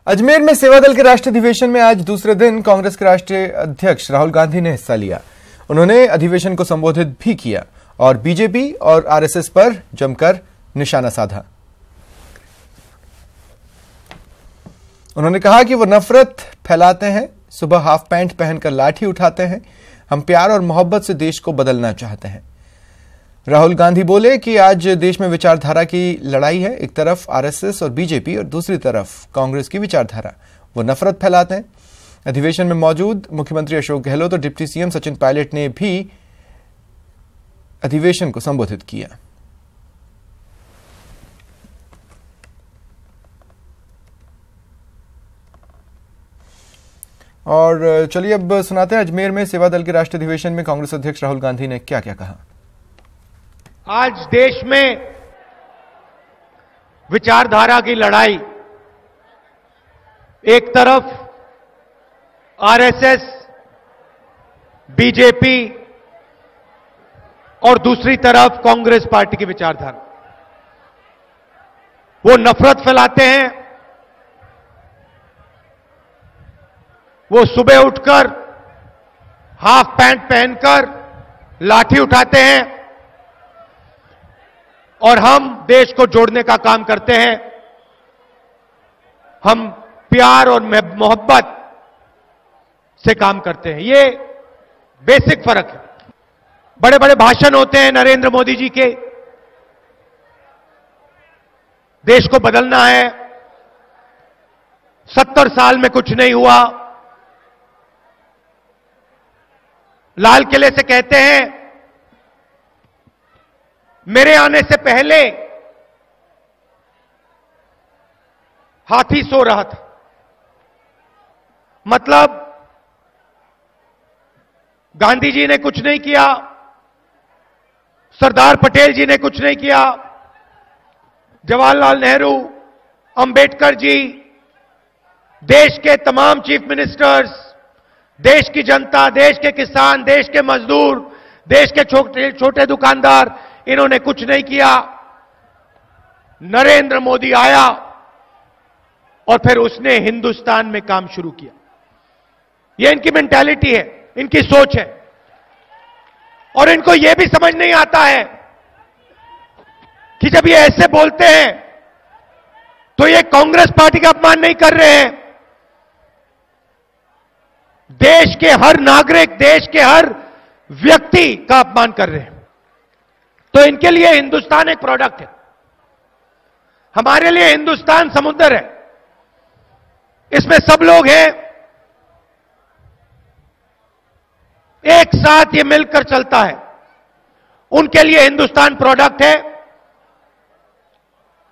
अजमेर में सेवादल के राष्ट्रीय अधिवेशन में आज दूसरे दिन कांग्रेस के राष्ट्रीय अध्यक्ष राहुल गांधी ने हिस्सा लिया। उन्होंने अधिवेशन को संबोधित भी किया और बीजेपी और आरएसएस पर जमकर निशाना साधा। उन्होंने कहा कि वो नफरत फैलाते हैं, सुबह हाफ पैंट पहनकर लाठी उठाते हैं। हम प्यार और मोहब्बत से देश को बदलना चाहते हैं। राहुल गांधी बोले कि आज देश में विचारधारा की लड़ाई है। एक तरफ आरएसएस और बीजेपी और दूसरी तरफ कांग्रेस की विचारधारा, वो नफरत फैलाते हैं। अधिवेशन में मौजूद मुख्यमंत्री अशोक गहलोत और डिप्टी सीएम सचिन पायलट ने भी अधिवेशन को संबोधित किया। और चलिए अब सुनाते हैं अजमेर में सेवादल के राष्ट्रीय अधिवेशन में कांग्रेस अध्यक्ष राहुल गांधी ने क्या क्या कहा। आज देश में विचारधारा की लड़ाई, एक तरफ आरएसएस, बीजेपी और दूसरी तरफ कांग्रेस पार्टी की विचारधारा, वो नफरत फैलाते हैं। वो सुबह उठकर हाफ पैंट पहनकर लाठी उठाते हैं और हम देश को जोड़ने का काम करते हैं। हम प्यार और मोहब्बत से काम करते हैं। ये बेसिक फर्क है। बड़े बड़े भाषण होते हैं नरेंद्र मोदी जी के, देश को बदलना है, 70 साल में कुछ नहीं हुआ। लाल किले से कहते हैं मेरे आने से पहले हाथी सो रहा था। मतलब गांधी जी ने कुछ नहीं किया, सरदार पटेल जी ने कुछ नहीं किया, जवाहरलाल नेहरू, अंबेडकर जी, देश के तमाम चीफ मिनिस्टर्स, देश की जनता, देश के किसान, देश के मजदूर, देश के छोटे दुकानदार, इन्होंने कुछ नहीं किया। नरेंद्र मोदी आया और फिर उसने हिंदुस्तान में काम शुरू किया। यह इनकी मेंटालिटी है, इनकी सोच है। और इनको यह भी समझ नहीं आता है कि जब ये ऐसे बोलते हैं तो ये कांग्रेस पार्टी का अपमान नहीं कर रहे हैं, देश के हर नागरिक, देश के हर व्यक्ति का अपमान कर रहे हैं। तो इनके लिए हिंदुस्तान एक प्रोडक्ट है, हमारे लिए हिंदुस्तान समुद्र है, इसमें सब लोग हैं, एक साथ ये मिलकर चलता है। उनके लिए हिंदुस्तान प्रोडक्ट है।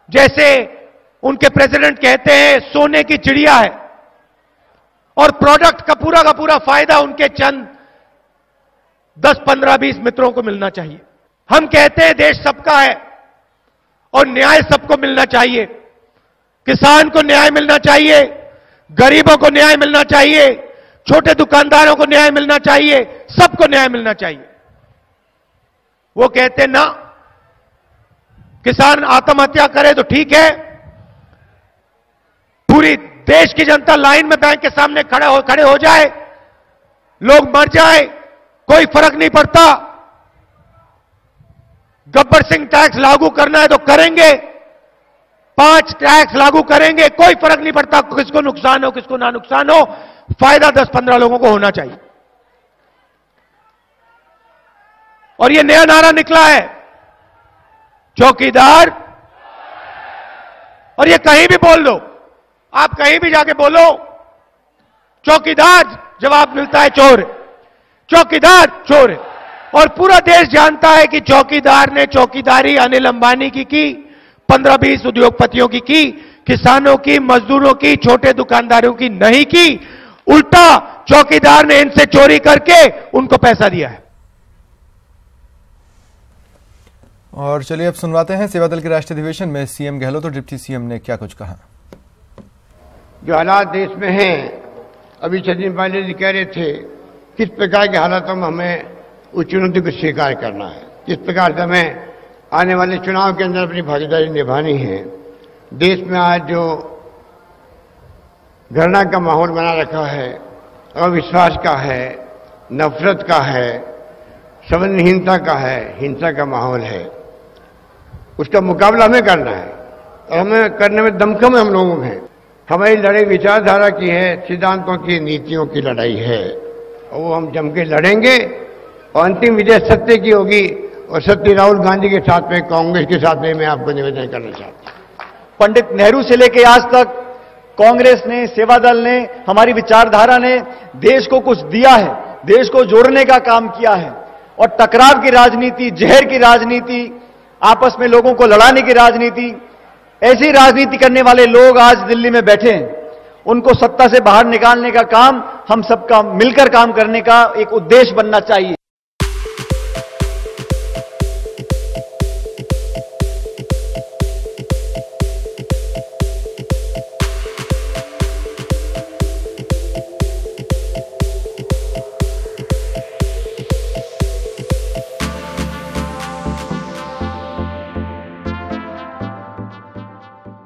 जैसे उनके प्रेसिडेंट कहते हैं सोने की चिड़िया है, और प्रोडक्ट का पूरा फायदा उनके चंद 10, 15, 20 मित्रों को मिलना चाहिए। हम कहते हैं देश सबका है और न्याय सबको मिलना चाहिए। किसान को न्याय मिलना चाहिए, गरीबों को न्याय मिलना चाहिए, छोटे दुकानदारों को न्याय मिलना चाहिए, सबको न्याय मिलना चाहिए। वो कहते ना, किसान आत्महत्या करे तो ठीक है, पूरी देश की जनता लाइन में बैंक के सामने खड़े हो जाए, लोग मर जाए, कोई फर्क नहीं पड़ता। गब्बर सिंह टैक्स लागू करना है तो करेंगे, 5 टैक्स लागू करेंगे, कोई फर्क नहीं पड़ता किसको नुकसान हो किसको ना नुकसान हो, फायदा 10-15 लोगों को होना चाहिए। और ये नया नारा निकला है, चौकीदार। और ये कहीं भी बोल दो, आप कहीं भी जाके बोलो, चौकीदार जवाब मिलता है चोर है, चौकीदार चोर है। और पूरा देश जानता है कि चौकीदार ने चौकीदारी अनिल अंबानी की 15-20 उद्योगपतियों की, किसानों की, मजदूरों की, छोटे दुकानदारों की नहीं की। उल्टा चौकीदार ने इनसे चोरी करके उनको पैसा दिया है। और चलिए अब सुनवाते हैं सेवादल के राष्ट्रीय अधिवेशन में सीएम गहलोत और डिप्टी सीएम ने क्या कुछ कहा। जो हालात देश में हैं, अभी सचिन पायलट जी कह रहे थे किस प्रकार के हालातों में हमें उस चुनौती को स्वीकार करना है, किस प्रकार से हमें आने वाले चुनाव के अंदर अपनी भागीदारी निभानी है। देश में आज जो घृणा का माहौल बना रखा है, अविश्वास का है, नफरत का है, संवेदनहीनता का है, हिंसा का माहौल है। उसका मुकाबला हमें करना है और हमें करने में दमखम हम लोगों में। हमारी लड़ाई विचारधारा की है, सिद्धांतों की, नीतियों की लड़ाई है और वो हम जम के लड़ेंगे और अंतिम विजय सत्य की होगी। और सत्य राहुल गांधी के साथ में, कांग्रेस के साथ में मैं आपको निवेदन करना चाहता हूं। पंडित नेहरू से लेकर आज तक कांग्रेस ने, सेवा दल ने, हमारी विचारधारा ने देश को कुछ दिया है, देश को जोड़ने का काम किया है। और टकराव की राजनीति, जहर की राजनीति, आपस में लोगों को लड़ाने की राजनीति, ऐसी राजनीति करने वाले लोग आज दिल्ली में बैठे हैं। उनको सत्ता से बाहर निकालने का काम हम सबका मिलकर काम करने का एक उद्देश्य बनना चाहिए।